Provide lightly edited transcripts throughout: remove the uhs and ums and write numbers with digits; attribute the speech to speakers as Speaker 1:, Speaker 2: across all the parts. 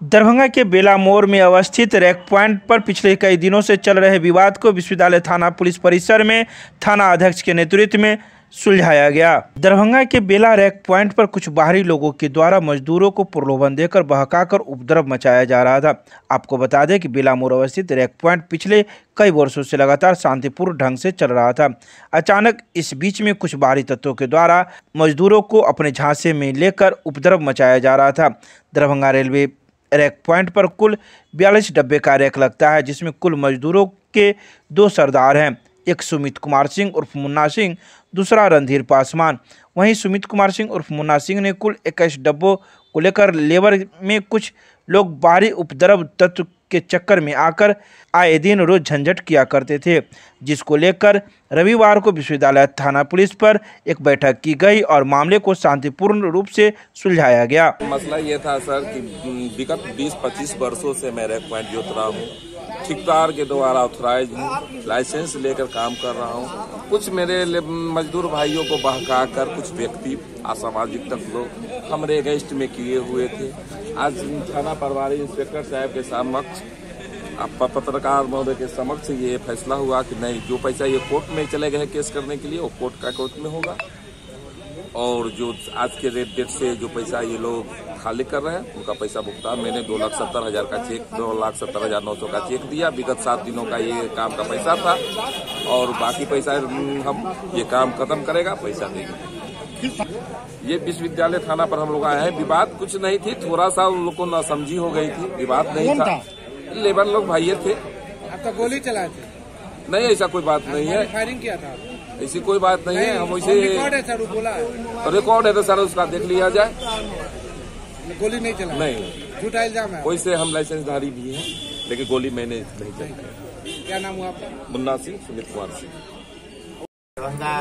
Speaker 1: दरभंगा के बेला मोड़ में अवस्थित रैक पॉइंट पर पिछले कई दिनों से चल रहे विवाद को विश्वविद्यालय थाना पुलिस परिसर में थाना अध्यक्ष के नेतृत्व में सुलझाया गया। दरभंगा के बेला रैक पॉइंट पर कुछ बाहरी लोगों के द्वारा मजदूरों को प्रलोभन देकर बहकाकर उपद्रव मचाया जा रहा था। आपको बता दें कि बेला मोड़ अवस्थित रैक पॉइंट पिछले कई वर्षों से लगातार शांतिपूर्ण ढंग से चल रहा था। अचानक इस बीच में कुछ बाहरी तत्वों के द्वारा मजदूरों को अपने झांसे में लेकर उपद्रव मचाया जा रहा था। दरभंगा रेलवे रैक पॉइंट पर कुल 42 डब्बे का रैक लगता है, जिसमें कुल मजदूरों के 2 सरदार हैं, एक सुमित कुमार सिंह उर्फ मुन्ना सिंह, दूसरा रणधीर पासवान। वहीं सुमित कुमार सिंह उर्फ मुन्ना सिंह ने कुल 21 डब्बों को लेकर लेबर में कुछ लोग बाहरी उपद्रव तत्व के चक्कर में आकर आए दिन रोज झंझट किया करते थे, जिसको लेकर रविवार को विश्वविद्यालय थाना पुलिस पर एक बैठक की गई और मामले को शांतिपूर्ण रूप से सुलझाया गया।
Speaker 2: मसला ये था सर कि विगत 20-25 वर्षों से मैं रैक पॉइंट जोत रहा हूँ, ठेकेदार के द्वारा ऑथराइज हूँ, लाइसेंस लेकर काम कर रहा हूँ। कुछ मेरे मजदूर भाइयों को बहका कर कुछ व्यक्ति असामाजिक तत्व हमरे अगेंस्ट में किए हुए थे। आज थाना प्रभारी इंस्पेक्टर साहब के समक्ष पत्रकार महोदय के समक्ष ये फैसला हुआ कि नहीं, जो पैसा ये कोर्ट में चले गए केस करने के लिए वो कोर्ट में होगा, और जो आज के डेट से जो पैसा ये लोग खाली कर रहे हैं उनका पैसा भुगतान मैंने 2,70,000 का चेक 2,70,900 का चेक दिया। विगत 7 दिनों का ये काम का पैसा था और बाकी पैसा हम ये काम खत्म करेगा पैसा देंगे। ये विश्वविद्यालय थाना पर हम लोग आए हैं। विवाद कुछ नहीं थी, थोड़ा सा उन लोग को नासमझी हो गई थी, विवाद नहीं था। लेबर लोग भाई थे।
Speaker 3: आप तो गोली चलाए थे?
Speaker 2: नहीं, ऐसा कोई बात नहीं है,
Speaker 3: फायरिंग किया था,
Speaker 2: ऐसी कोई बात नहीं है। हम वैसे
Speaker 3: रिकॉर्ड है सर, बोला है
Speaker 2: रिकॉर्ड है तो सर उसका देख लिया जाए।
Speaker 3: गोली नहीं चला?
Speaker 2: नहीं,
Speaker 3: झूठा इल्जाम है।
Speaker 2: वैसे हम लाइसेंसधारी भी हैं, लेकिन गोली मैंने नहीं चलाई।
Speaker 3: क्या नाम हुआ आपका?
Speaker 2: मुन्ना सिंह, सुमित कुमार सिंह।
Speaker 4: दरभंगा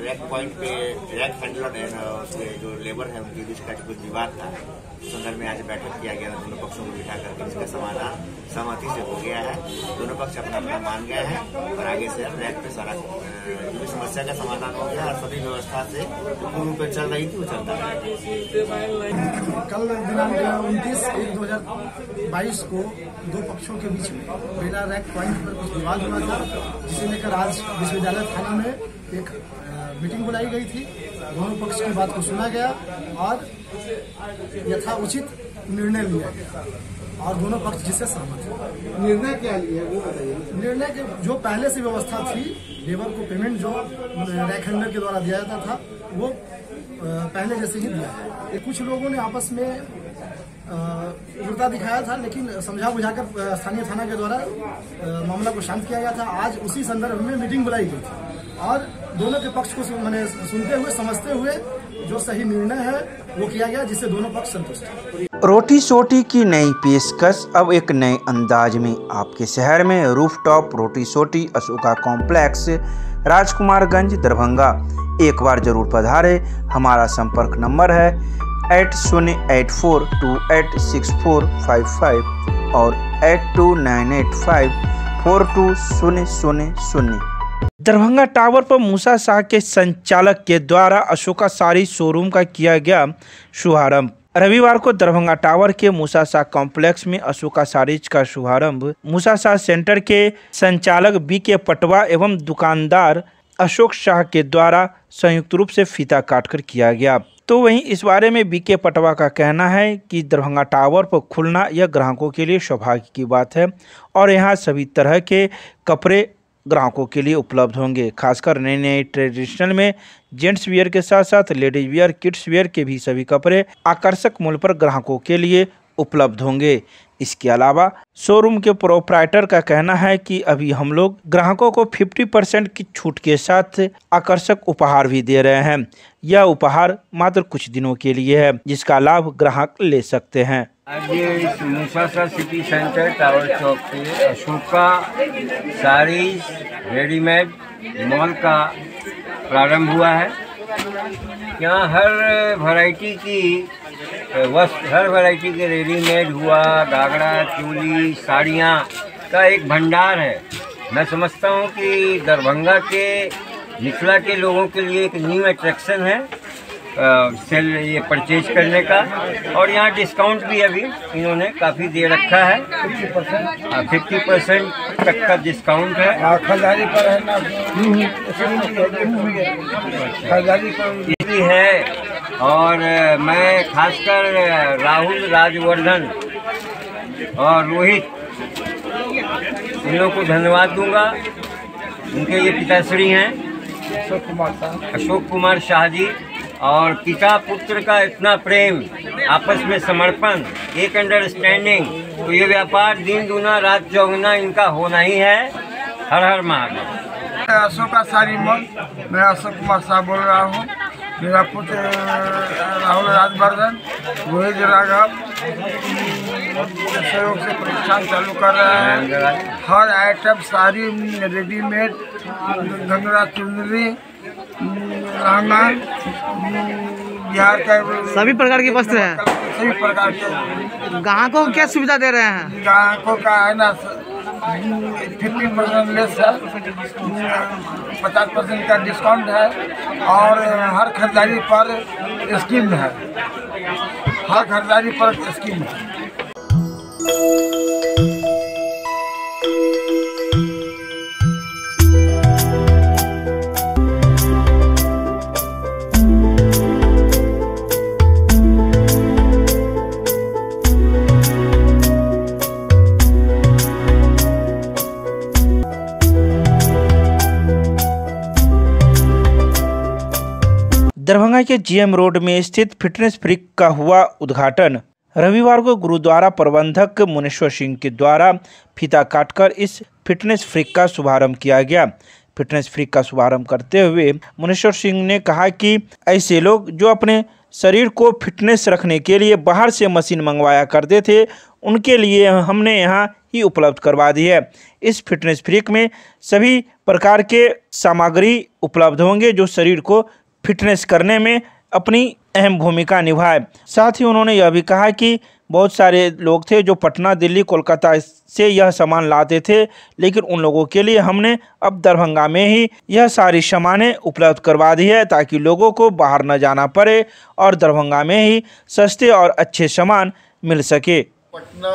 Speaker 4: रैक पॉइंट पे रैक हैंडलर उसके जो लेबर है उनके बीच का कुछ विवाद था। संदर्भ में आज बैठक किया गया, दोनों पक्षों को बिठा करके इसका समाधान सहमति से हो गया है। दोनों पक्ष अपना अपना मान गए हैं और आगे से रैक पे सारा जो भी समस्या का समाधान हो गया और सभी व्यवस्था से पूर्ण रूप में चल रही थी वो चलता है।
Speaker 5: कल दिनांक 29/1/2022 को 2 पक्षों के बीच में बेला रैक पॉइंट पर कुछ विवाद हुआ था, जिसे लेकर आज विश्वविद्यालय थाना में एक मीटिंग बुलाई गई थी। दोनों पक्ष की बात को सुना गया और यथाउचित निर्णय लिया गया और दोनों पक्ष जिससे सहमत हुए।
Speaker 3: निर्णय क्या लिया वो बताइए।
Speaker 5: निर्णय के जो पहले से व्यवस्था थी, लेबर को पेमेंट जो रैक हैंडलर के द्वारा दिया जाता था वो पहले जैसे ही दिया है। कुछ लोगों ने आपस में उग्रता दिखाया था, लेकिन समझा बुझाकर स्थानीय थाना के द्वारा मामला को शांत किया गया था। आज उसी संदर्भ में मीटिंग बुलाई गई थी और दोनों के पक्ष को सुनते हुए समझते हुए जो सही निर्णय है वो किया गया, जिससे दोनों पक्ष संतुष्ट हैं।
Speaker 1: रोटी सोटी की नई पेशकश अब एक नए अंदाज में आपके शहर में रूफटॉप रोटी सोटी अशोका कॉम्प्लेक्स, राजकुमारगंज, दरभंगा। एक बार जरूर पधारे। हमारा संपर्क नंबर है 8084286455 और 8298542000। दरभंगा टावर पर मूसा शाह के संचालक के द्वारा अशोका साड़ी शोरूम का किया गया शुभारंभ। रविवार को दरभंगा टावर के मूसा शाह कॉम्प्लेक्स में अशोका साड़ीज का शुभारंभ मूसा शाह सेंटर के संचालक BK पटवा एवं दुकानदार अशोक शाह के द्वारा संयुक्त रूप से फीता काटकर किया गया। तो वहीं इस बारे में BK पटवा का कहना है कि दरभंगा टावर पर खुलना यह ग्राहकों के लिए सौभाग्य की बात है और यहाँ सभी तरह के कपड़े ग्राहकों के लिए उपलब्ध होंगे। खासकर नए नए ट्रेडिशनल में जेंट्स वियर के साथ साथ लेडीज वियर, किड्स वियर के भी सभी कपड़े आकर्षक मूल्य पर ग्राहकों के लिए उपलब्ध होंगे। इसके अलावा शोरूम के प्रोप्राइटर का कहना है कि अभी हम लोग ग्राहकों को 50% की छूट के साथ आकर्षक उपहार भी दे रहे हैं। यह उपहार मात्र कुछ दिनों के लिए है, जिसका लाभ ग्राहक ले सकते हैं।
Speaker 6: आज ये मूसा शाह सिटी सेंटर टावर चौक पे अशोका साड़ीज रेडीमेड मॉल का प्रारंभ हुआ है। यहाँ हर वैरायटी की वस्त्र, हर वैरायटी के रेडीमेड हुआ, घाघरा, चोली, साड़ियाँ का एक भंडार है। मैं समझता हूँ कि दरभंगा के मिथिला के लोगों के लिए एक न्यू अट्रैक्शन है सेल ये परचेज करने का। और यहाँ डिस्काउंट भी अभी इन्होंने काफ़ी दे रखा है, 50% तक का डिस्काउंट है।
Speaker 3: खरीदारी पर है ना, खरीदारी
Speaker 6: इसलिए है। और मैं खासकर राहुल, राजवर्धन और रोहित इन लोगों को धन्यवाद दूंगा। उनके ये पिताश्री हैं अशोक कुमार शाह जी, और पिता पुत्र का इतना प्रेम, आपस में समर्पण, एक अंडरस्टैंडिंग, तो ये व्यापार दिन दूना रात चौगुना इनका होना ही है। हर हर महादेव।
Speaker 3: अशोक का सारी मॉल, मैं अशोक कुमार शाह बोल रहा हूँ। मेरा पुत्र राहुल राजवर्धन, रोहित राघव सहयोग से प्रतिष्ठान चालू कर रहा है। हर आइटम सारी रेडीमेड, गंगरा चुनरी, लहंगा, बिहार का
Speaker 7: सभी प्रकार की वस्त्र हैं।
Speaker 3: सभी प्रकार के
Speaker 7: ग्राहकों को क्या सुविधा दे रहे हैं?
Speaker 3: ग्राहकों का है ना 50% लेस है, 50% का डिस्काउंट है, और हर खरीदारी पर स्कीम है। हर खरीदारी पर स्कीम है।
Speaker 1: दरभंगा के जीएम रोड में स्थित फिटनेस फ्रीक का हुआ उद्घाटन। रविवार को गुरुद्वारा प्रबंधक मुनेश्वर सिंह के द्वारा फीता काटकर इस फिटनेस फ्रीक का शुभारंभ किया गया। फिटनेस फ्रीक का शुभारंभ करते हुए मुनेश्वर सिंह ने कहा कि ऐसे लोग जो अपने शरीर को फिटनेस रखने के लिए बाहर से मशीन मंगवाया करते थे, उनके लिए हमने यहाँ ही उपलब्ध करवा दी है। इस फिटनेस फ्रीक में सभी प्रकार के सामग्री उपलब्ध होंगे जो शरीर को फिटनेस करने में अपनी अहम भूमिका निभाए। साथ ही उन्होंने यह भी कहा कि बहुत सारे लोग थे जो पटना, दिल्ली, कोलकाता से यह सामान लाते थे, लेकिन उन लोगों के लिए हमने अब दरभंगा में ही यह सारी सामानें उपलब्ध करवा दी है ताकि लोगों को बाहर न जाना पड़े और दरभंगा में ही सस्ते और अच्छे सामान मिल सके।
Speaker 8: पटना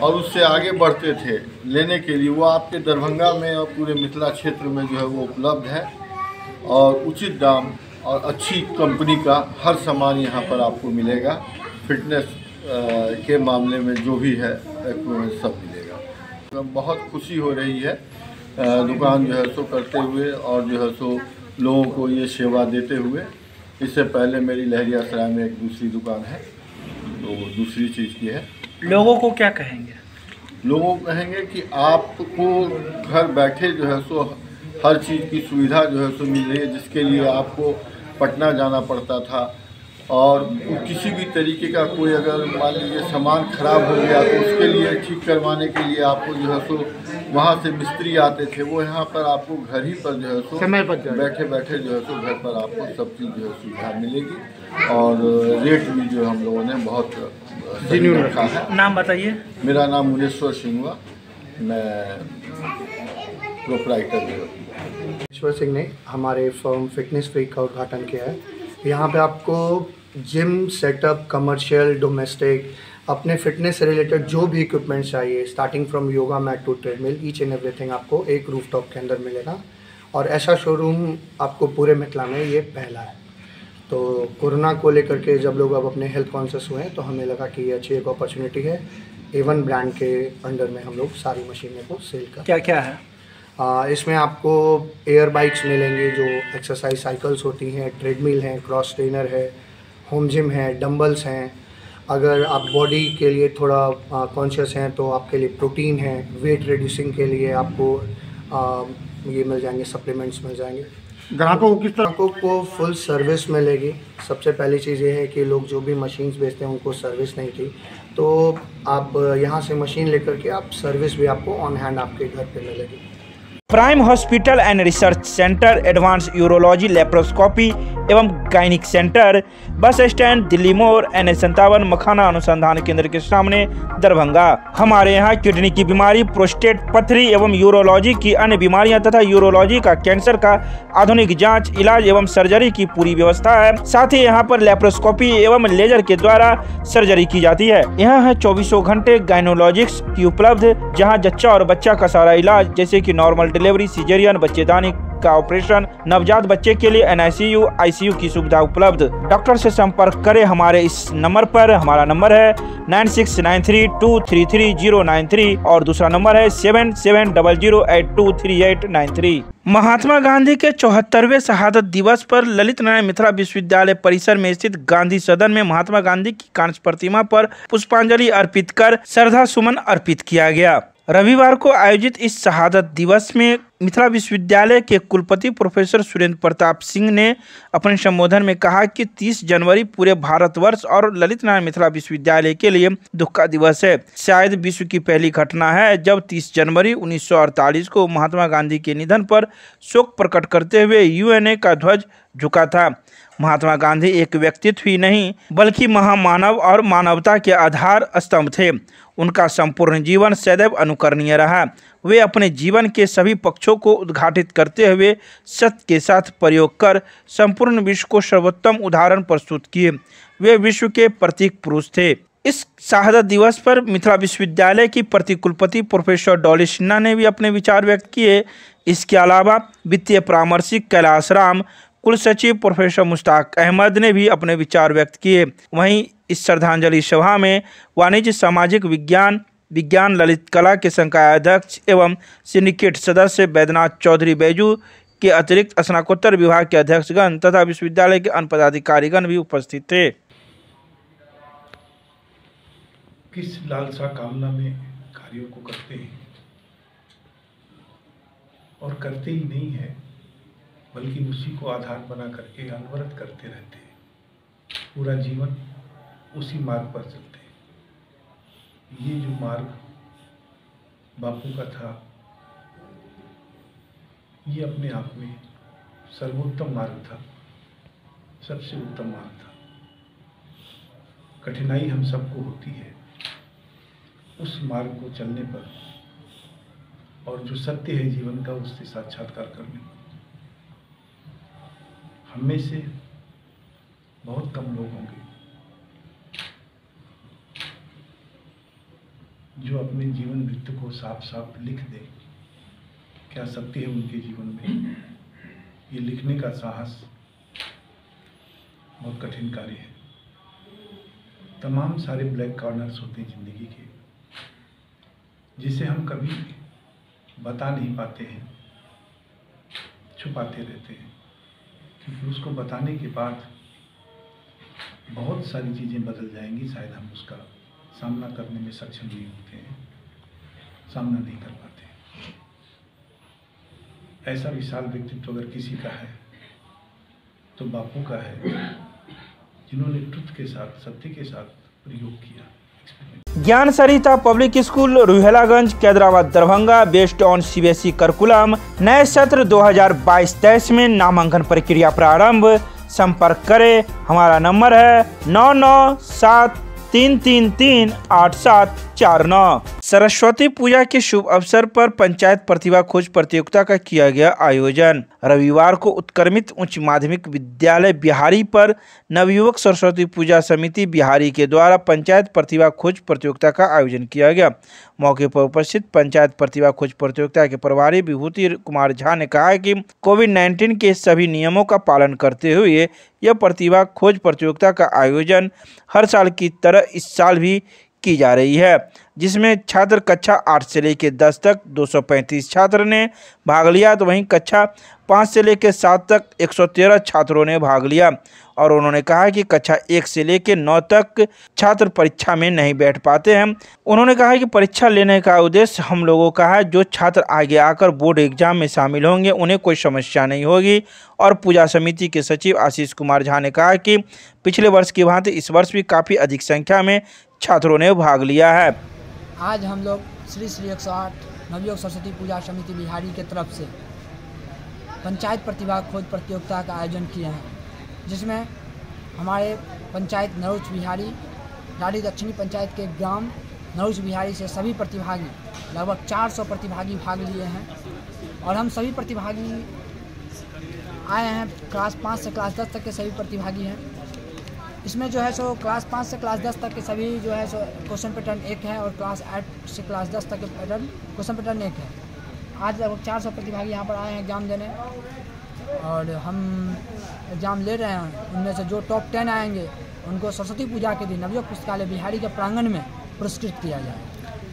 Speaker 8: और उससे आगे बढ़ते थे लेने के लिए, वो आपके दरभंगा में और पूरे मिथिला क्षेत्र में जो है वो उपलब्ध है, और उचित दाम और अच्छी कंपनी का हर सामान यहाँ पर आपको मिलेगा। फिटनेस के मामले में जो भी है सब मिलेगा। तो बहुत खुशी हो रही है दुकान जो है सो करते हुए और जो है सो लोगों को ये सेवा देते हुए। इससे पहले मेरी लहरिया सराय में एक दूसरी दुकान है, तो वो दूसरी चीज़ की है।
Speaker 7: लोगों को क्या कहेंगे?
Speaker 8: लोगों को कहेंगे कि आपको घर बैठे जो है सो हर चीज़ की सुविधा जो है सो मिल रही है, जिसके लिए आपको पटना जाना पड़ता था, और किसी भी तरीके का कोई अगर मान लीजिए सामान ख़राब हो गया तो उसके लिए ठीक करवाने के लिए आपको जो है सो वहाँ से मिस्त्री आते थे, वो यहाँ पर आपको घर ही पर जो है सो
Speaker 7: समय पर
Speaker 8: बैठे बैठे जो है सो घर पर आपको सब चीज़ जो है सुविधा मिलेगी। और रेट भी जो हम लोगों ने बहुत सही रखा है।
Speaker 7: नाम बताइए।
Speaker 8: मेरा नाम मुनेश्वर सिंह हुआ, मैं प्रोपराइटर हूँ।
Speaker 5: मुनेश्वर सिंह ने हमारे फर्म फिटनेस फ्रीक का उद्घाटन किया है। यहाँ पे आपको जिम सेटअप, कमर्शियल, डोमेस्टिक, अपने फिटनेस से रिलेटेड जो भी इक्विपमेंट्स चाहिए, starting from yoga mat to treadmill, each and everything आपको एक रूफटॉप के अंदर मिलेगा। और ऐसा शोरूम आपको पूरे मिथिला में ये पहला है। तो कोरोना को लेकर के जब लोग अब अपने हेल्थ कॉन्शियस हुए हैं तो हमें लगा कि ये अच्छी एक अपॉर्चुनिटी है। A1 ब्रांड के अंडर में हम लोग सारी मशीनों को सेल कर।
Speaker 7: क्या क्या है
Speaker 5: इसमें? आपको एयर बाइक्स मिलेंगे जो एक्सरसाइज साइकिल्स होती हैं, ट्रेडमिल हैं, क्रॉस ट्रेनर है, होम जिम है, डंबल्स हैं। अगर आप बॉडी के लिए थोड़ा कॉन्शियस हैं तो आपके लिए प्रोटीन है, वेट रिड्यूसिंग के लिए आपको ये मिल जाएंगे, सप्लीमेंट्स मिल जाएंगे।
Speaker 3: ग्राहकों को किस तरह
Speaker 5: ग्राहकों को फुल सर्विस मिलेगी। सबसे पहली चीज़ ये है कि लोग जो भी मशीन्स बेचते हैं उनको सर्विस नहीं थी, तो आप यहाँ से मशीन लेकर के आप सर्विस भी आपको ऑन हैंड आपके घर पे मिलेगी।
Speaker 1: Prime hospital and research centre, advance urology, laparoscopy, एवं gynaec centre, bus stand, Delhi मोड़, NH57 मखाना अनुसंधान केंद्र के सामने, दरभंगा। हमारे यहाँ किडनी की बीमारी, प्रोस्टेट, पथरी एवं यूरोलॉजी की अन्य बीमारियां तथा यूरोलॉजी का, कैंसर का आधुनिक जांच, इलाज एवं सर्जरी की पूरी व्यवस्था है। साथ ही यहाँ पर लेप्रोस्कोपी एवं लेजर के द्वारा सर्जरी की जाती है। यहाँ है 24 घंटे गायनोलॉजिक्स की उपलब्ध, जहाँ जच्चा और बच्चा का सारा इलाज जैसे कि नॉर्मल डिलीवरी, सिजेरियन, बच्चेदानी का ऑपरेशन, नवजात बच्चे के लिए NICU, ICU की सुविधा उपलब्ध। डॉक्टर से संपर्क करें हमारे इस नंबर पर। हमारा नंबर है 9693233093 और दूसरा नंबर है 7700823893। महात्मा गांधी के 74वें शहादत दिवस पर ललित नारायण मिथिला विश्वविद्यालय परिसर में स्थित गांधी सदन में महात्मा गांधी की कांस्य प्रतिमा पर पुष्पांजलि अर्पित कर श्रद्धा सुमन अर्पित किया गया। रविवार को आयोजित इस शहादत दिवस में मिथिला विश्वविद्यालय के कुलपति प्रोफेसर सुरेंद्र प्रताप सिंह ने अपने संबोधन में कहा कि 30 जनवरी पूरे भारतवर्ष और ललित नारायण मिथिला विश्वविद्यालय के लिए दुख का दिवस है। शायद विश्व की पहली घटना है जब 30 जनवरी 1948 को महात्मा गांधी के निधन पर शोक प्रकट करते हुए UNA का ध्वज झुका था। महात्मा गांधी एक व्यक्तित्व ही नहीं बल्कि महामानव और मानवता के आधार स्तंभ थे। उनका संपूर्ण जीवन सदैव अनुकरणीय रहा। वे अपने जीवन के सभी पक्षों को उद्घाटित करते हुए सत्य के साथ प्रयोग कर संपूर्ण विश्व को सर्वोत्तम उदाहरण प्रस्तुत किए। वे विश्व के प्रतीक पुरुष थे। इस शहादत दिवस पर मिथिला विश्वविद्यालय की प्रतिकुलपति प्रोफेसर डॉली सिन्हा ने भी अपने विचार व्यक्त किए। इसके अलावा वित्तीय परामर्शक कैलाश राम, कुल सचिव प्रोफेसर मुश्ताक अहमद ने भी अपने विचार व्यक्त किए। वहीं इस श्रद्धांजलि सभा में वाणिज्य, सामाजिक विज्ञान ललित कला के संकाय अध्यक्ष एवं सिंडिकेट सदस्य बैद्यनाथ चौधरी बैजू के अतिरिक्त स्नातकोत्तर विभाग के अध्यक्षगण तथा विश्वविद्यालय के अन्य पदाधिकारीगण भी उपस्थित थे।
Speaker 9: किस लालसा कामना में कार्यों को करते हैं और करते ही नहीं है बल्कि उसी को आधार बना करके अनवरत करते रहते हैं। पूरा जीवन उसी मार्ग पर चलते हैं। ये जो मार्ग बापू का था, ये अपने आप में सर्वोत्तम मार्ग था, सबसे उत्तम मार्ग था। कठिनाई हम सबको होती है उस मार्ग को चलने पर और जो सत्य है जीवन का उससे साक्षात्कार करने पर। हम में से बहुत कम लोग होंगे जो अपने जीवन वृत्त को साफ साफ लिख दें। क्या सत्य है उनके जीवन में, ये लिखने का साहस बहुत कठिन कार्य है। तमाम सारे ब्लैक कॉर्नर्स होते हैं जिंदगी के, जिसे हम कभी बता नहीं पाते हैं, छुपाते रहते हैं, क्योंकि उसको बताने के बाद बहुत सारी चीज़ें बदल जाएंगी। शायद हम उसका सामना करने में सक्षम नहीं होते हैं, सामना नहीं कर पाते। ऐसा विशाल व्यक्तित्व अगर किसी का है तो बापू का है, जिन्होंने ट्रुथ के साथ, सत्य के साथ प्रयोग किया।
Speaker 1: Gyan Sarita public school, Ruhelaganj, Kaidrabad, Darbhanga, based on CBSE curriculum. नए सत्र 2022-23 में नामांकन प्रक्रिया प्रारंभ। संपर्क करें। हमारा नंबर है 9973338749। सरस्वती पूजा के शुभ अवसर पर पंचायत प्रतिभा खोज प्रतियोगिता का किया गया आयोजन। रविवार को उत्क्रमित उच्च माध्यमिक विद्यालय बिहारी पर नवयुवक सरस्वती पूजा समिति बिहारी के द्वारा पंचायत प्रतिभा खोज प्रतियोगिता का आयोजन किया गया। मौके पर उपस्थित पंचायत प्रतिभा खोज प्रतियोगिता के प्रभारी विभूति कुमार झा ने कहा कि कोविड-19 के सभी नियमों का पालन करते हुए यह प्रतिभा खोज प्रतियोगिता का आयोजन हर साल की तरह इस साल भी की जा रही है, जिसमें छात्र कक्षा 8 से लेकर 10 तक 235 छात्र ने भाग लिया, तो वहीं कक्षा 5 से लेकर 7 तक 113 छात्रों ने भाग लिया। और उन्होंने कहा कि कक्षा 1 से लेकर 9 तक छात्र परीक्षा में नहीं बैठ पाते हैं। उन्होंने कहा कि परीक्षा लेने का उद्देश्य हम लोगों का है। जो छात्र आगे आकर बोर्ड एग्जाम में शामिल होंगे उन्हें कोई समस्या नहीं होगी। और पूजा समिति के सचिव आशीष कुमार झा ने कहा कि पिछले वर्ष की भांति इस वर्ष भी काफ़ी अधिक संख्या में छात्रों ने भाग लिया है।
Speaker 10: आज हम लोग श्री 108 नवयुवक सरस्वती पूजा समिति बिहारी के तरफ से पंचायत प्रतिभा खोज प्रतियोगिता का आयोजन किए हैं। जिसमें हमारे पंचायत नरोज बिहारी, राड़ी दक्षिणी पंचायत के ग्राम नरोज बिहारी से सभी प्रतिभागी, लगभग 400 प्रतिभागी भाग लिए हैं। और हम सभी प्रतिभागी आए हैं, क्लास 5 से क्लास 10 तक के सभी प्रतिभागी हैं। इसमें जो है सो क्लास 5 से क्लास 10 तक के सभी जो है सो क्वेश्चन पैटर्न एक है और क्लास 8 से क्लास 10 तक के पैटर्न क्वेश्चन पैटर्न एक है। आज लगभग 400 प्रतिभागी यहाँ पर आए हैं एग्ज़ाम देने और हम एग्ज़ाम ले रहे हैं। उनमें से जो टॉप 10 आएंगे उनको सरस्वती पूजा के दिन नवयुवक पुस्तकालय बिहारी के प्रांगण में पुरस्कृत किया जाए।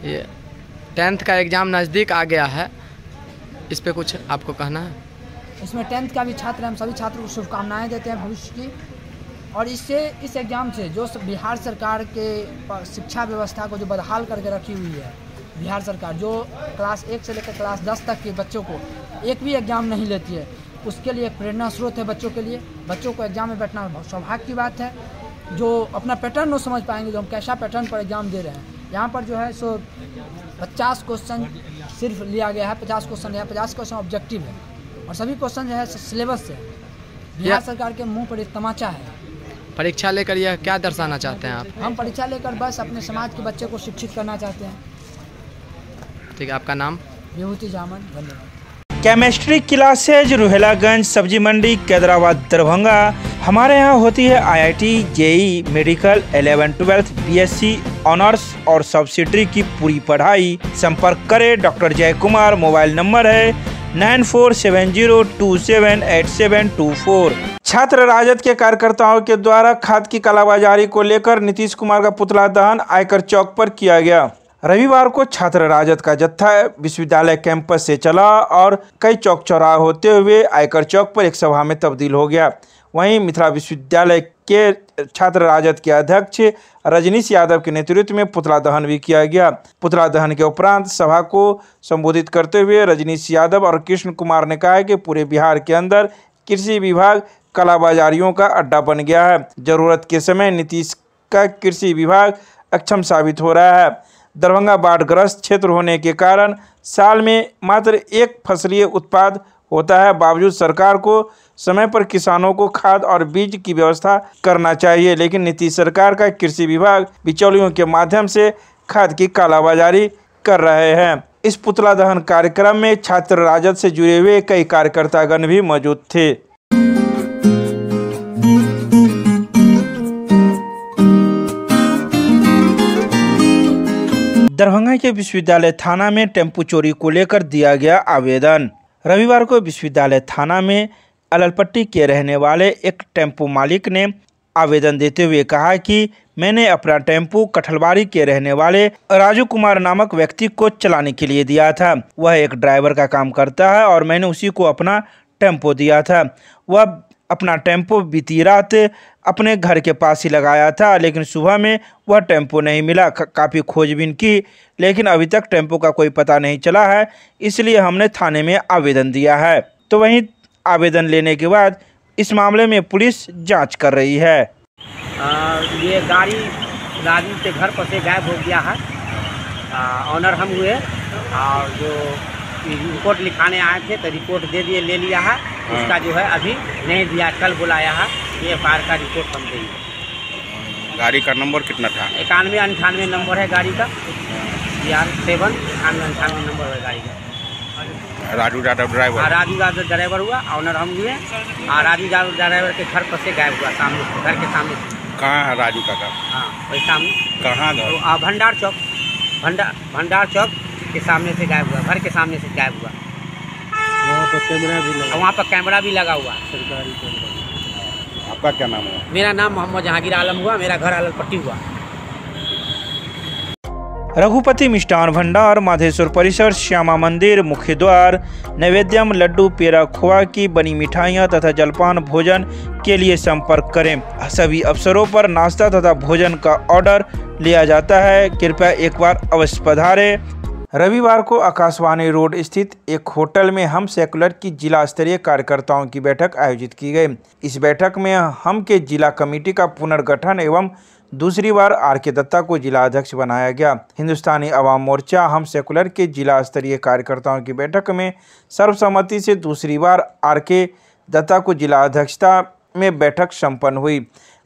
Speaker 7: ये 10th का एग्ज़ाम नज़दीक आ गया है, इस पे कुछ आपको कहना है?
Speaker 10: इसमें 10th का भी छात्र, हम सभी छात्रों को शुभकामनाएँ देते हैं भविष्य की। और इससे इस एग्ज़ाम से जो बिहार सरकार के शिक्षा व्यवस्था को जो बदहाल करके रखी हुई है बिहार सरकार, जो क्लास 1 से लेकर क्लास 10 तक के बच्चों को एक भी एग्ज़ाम नहीं लेती है, उसके लिए प्रेरणा स्रोत है बच्चों के लिए। बच्चों को एग्ज़ाम में बैठना सौभाग्य की बात है। जो अपना पैटर्न नहीं समझ पाएंगे, जो हम कैसा पैटर्न पर एग्ज़ाम दे रहे हैं। यहाँ पर जो है सो 50 क्वेश्चन सिर्फ लिया गया है, 50 क्वेश्चन है, 50 क्वेश्चन ऑब्जेक्टिव है और सभी क्वेश्चन जो है सिलेबस से बिहार सरकार के मुँह पर एक तमाचा है।
Speaker 7: परीक्षा लेकर यह क्या दर्शाना चाहते हैं आप?
Speaker 10: हम परीक्षा लेकर बस अपने समाज के बच्चे को शिक्षित करना चाहते हैं।
Speaker 7: ठीक है, आपका नाम?
Speaker 10: विभूति जामन, धन्यवाद।
Speaker 1: केमिस्ट्री क्लासेज रुहेलागंज सब्जी मंडी कैदराबाद दरभंगा। हमारे यहाँ होती है IIT, JEE, medical, 11-12, BSc honours और सब्सिडरी की पूरी पढ़ाई। संपर्क करें डॉक्टर जय कुमार। मोबाइल नंबर है 9470278724। छात्र राजद के कार्यकर्ताओं के द्वारा खाद की कालाबाजारी को लेकर नीतीश कुमार का पुतला दहन आयकर चौक पर किया गया। रविवार को छात्र राजद का जत्था विश्वविद्यालय कैंपस से चला और कई चौक चौराहे होते हुए आयकर चौक पर एक सभा में तब्दील हो गया। वहीं मिथिला विश्वविद्यालय के छात्र राजद के अध्यक्ष रजनीश यादव के नेतृत्व में पुतला दहन भी किया गया। पुतला दहन के उपरांत सभा को संबोधित करते हुए रजनीश यादव और कृष्ण कुमार ने कहा कि पूरे बिहार के अंदर कृषि विभाग कालाबाजारियों का अड्डा बन गया है। जरूरत के समय नीतीश का कृषि विभाग अक्षम साबित हो रहा है। दरभंगा बाढ़ग्रस्त क्षेत्र होने के कारण साल में मात्र एक फसलीय उत्पाद होता है। बावजूद सरकार को समय पर किसानों को खाद और बीज की व्यवस्था करना चाहिए, लेकिन नीतीश सरकार का कृषि विभाग बिचौलियों के माध्यम से खाद की कालाबाजारी कर रहे हैं। इस पुतला दहन कार्यक्रम में छात्र राजद से जुड़े हुए कई कार्यकर्तागण भी मौजूद थे। दरभंगा के विश्वविद्यालय थाना में टेम्पो चोरी को लेकर दिया गया आवेदन। रविवार को विश्वविद्यालय थाना में अललपट्टी के रहने वाले एक टेम्पो मालिक ने आवेदन देते हुए कहा कि मैंने अपना टेम्पो कठलवाड़ी के रहने वाले राजू कुमार नामक व्यक्ति को चलाने के लिए दिया था। वह एक ड्राइवर का काम करता है और मैंने उसी को अपना टेम्पो दिया था। वह अपना टेम्पो बीती रात अपने घर के पास ही लगाया था, लेकिन सुबह में वह टेम्पो नहीं मिला। काफ़ी खोजबीन की, लेकिन अभी तक टेम्पो का कोई पता नहीं चला है, इसलिए हमने थाने में आवेदन दिया है। तो वहीं आवेदन लेने के बाद इस मामले में पुलिस जांच कर रही है।
Speaker 11: ये गाड़ी राजू के घर पर से गायब हो गया है। ऑनर हम हुए और जो रिपोर्ट लिखाने आए थे तो रिपोर्ट दे दिए, ले लिया है। उसका जो है अभी नहीं दिया, कल बुलाया है। ये FIR का रिपोर्ट हम देंगे।
Speaker 12: गाड़ी का नंबर कितना था?
Speaker 11: 91-98 नंबर है गाड़ी का। BR7 91-98 नंबर है गाड़ी का।
Speaker 12: राजू यादव ड्राइवर?
Speaker 11: राजू यादव ड्राइवर हुआ, ऑनर हम हुए। राजू यादव ड्राइवर के घर पर से गायब हुआ, सामने से, घर के सामने से।
Speaker 12: कहाँ है राजू का घर?
Speaker 11: हाँ, वही सामने।
Speaker 12: कहाँ घर?
Speaker 11: भंडार चौक, भंडार चौक के सामने से गायब हुआ, घर के सामने से गायब हुआ। वहाँ पर कैमरा भी लगा हुआ, सरकारी कैमरा।
Speaker 12: आपका क्या नाम है?
Speaker 11: मेरा नाम मोहम्मद जहांगीर आलम हुआ। मेरा घर अललपट्टी हुआ।
Speaker 1: रघुपति मिष्ठान भंडार, माधेश्वर परिसर, श्यामा मंदिर, मुख्य द्वार। नैवेद्यम, लड्डू, पेड़ा, खोआ की बनी मिठाइयाँ तथा जलपान भोजन के लिए संपर्क करें। सभी अवसरों पर नाश्ता तथा भोजन का ऑर्डर लिया जाता है। कृपया एक बार अवश्य पधारें। रविवार को आकाशवाणी रोड स्थित एक होटल में हम सेकुलर की जिला स्तरीय कार्यकर्ताओं की बैठक आयोजित की गई। इस बैठक में हम के जिला कमेटी का पुनर्गठन एवं दूसरी बार RK दत्ता को जिला अध्यक्ष बनाया गया। हिंदुस्तानी अवाम मोर्चा हम सेकुलर के जिला स्तरीय कार्यकर्ताओं की बैठक में सर्वसम्मति से दूसरी बार RK दत्ता को जिला अध्यक्षता में बैठक संपन्न हुई।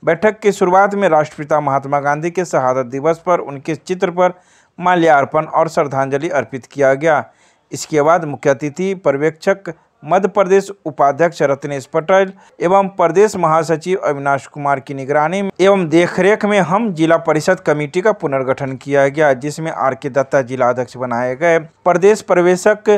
Speaker 1: बैठक की शुरुआत में राष्ट्रपिता महात्मा गांधी के शहादत दिवस पर उनके चित्र पर माल्यार्पण और श्रद्धांजलि अर्पित किया गया। इसके बाद मुख्य अतिथि पर्यवेक्षक मध्य प्रदेश उपाध्यक्ष रत्नेश पटेल एवं प्रदेश महासचिव अविनाश कुमार की निगरानी एवं देखरेख में हम जिला परिषद कमेटी का पुनर्गठन किया गया, जिसमें आर.के. दत्ता जिला अध्यक्ष बनाए गए। प्रदेश पर्यवेक्षक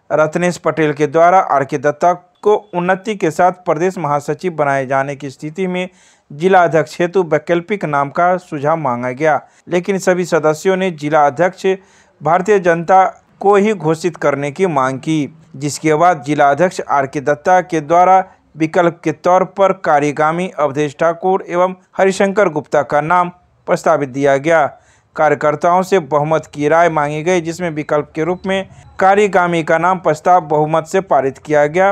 Speaker 1: रत्नेश पटेल के द्वारा आर.के. दत्ता को उन्नति के साथ प्रदेश महासचिव बनाए जाने की स्थिति में जिला अध्यक्ष हेतु वैकल्पिक नाम का सुझाव मांगा गया, लेकिन सभी सदस्यों ने जिला अध्यक्ष भारतीय जनता को ही घोषित करने की मांग की, जिसके बाद जिला अध्यक्ष आर.के. दत्ता के द्वारा विकल्प के तौर पर कार्यगामी अवधेश ठाकुर एवं हरिशंकर गुप्ता का नाम प्रस्तावित दिया गया। कार्यकर्ताओं से बहुमत की राय मांगी गई, जिसमें विकल्प के रूप में कार्यगामी का नाम प्रस्ताव बहुमत से पारित किया गया।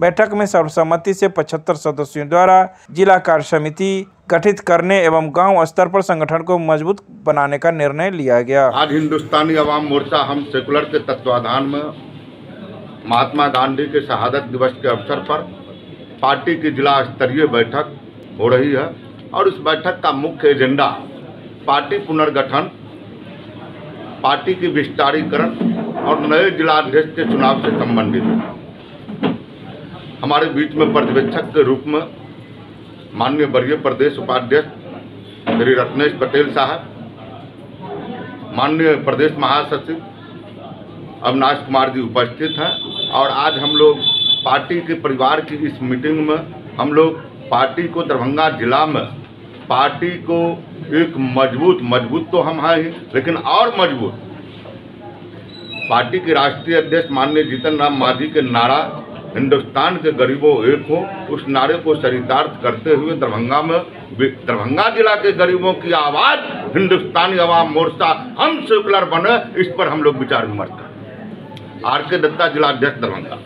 Speaker 1: बैठक में सर्वसम्मति से 75 सदस्यों द्वारा जिला कार्य समिति गठित करने एवं गांव स्तर पर संगठन को मजबूत बनाने का निर्णय लिया गया।
Speaker 8: आज हिंदुस्तानी अवाम मोर्चा हम सेकुलर के तत्वाधान में महात्मा गांधी के शहादत दिवस के अवसर पर पार्टी की जिला स्तरीय बैठक हो रही है और इस बैठक का मुख्य एजेंडा पार्टी पुनर्गठन, पार्टी की विस्तारीकरण और नए जिलाध्यक्ष के चुनाव से संबंधित है। हमारे बीच में पर्यवेक्षक के रूप में माननीय वरीय प्रदेश उपाध्यक्ष श्री रत्नेश पटेल साहब, माननीय प्रदेश महासचिव अविनाश कुमार जी उपस्थित हैं और आज हम लोग पार्टी के परिवार की इस मीटिंग में हम लोग पार्टी को दरभंगा जिला में पार्टी को एक मजबूत तो हम हैं ही, लेकिन और मजबूत पार्टी के राष्ट्रीय अध्यक्ष माननीय जीतन राम मांझी के नारा हिंदुस्तान के गरीबों एक हो, उस नारे को चरितार्थ करते हुए दरभंगा जिला के गरीबों की आवाज हिंदुस्तानी अवाम मोर्चा हम सेकुलर बने, इस पर हम लोग विचार विमर्श करें। आर.के. दत्ता जिला अध्यक्ष दरभंगा।